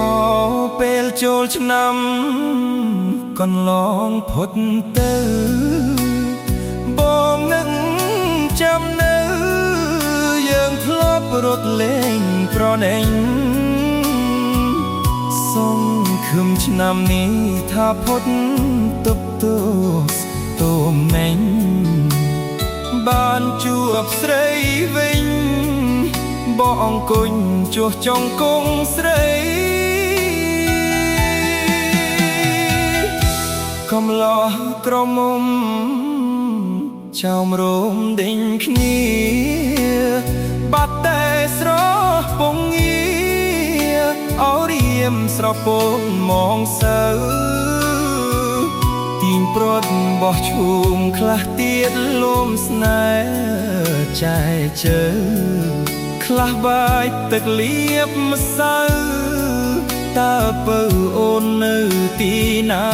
អោពេលចូលឆ្នាំកន្លងផុតទៅបងនឹងចាំនៅយើងធ្លាប់រត់លេងប្រណែងសង្ឃឹមឆ្នាំនេះថាផុតទប់ទោសទូមេញបានជួបស្រីវិញបងអង្គុញជួសចង់គង់ស្រីកំឡោះក្រមុំចោមរោមដេញគ្នាបាត់តែស្រស់ពងងារអោរៀមស្រពងមងសៅទីងព្រាត់បោះឈូងខ្លះទៀតលំស្នេហ៍ចែជើខ្លះបាយទឹកលៀបម្សៅតើពៅអូននៅទីណា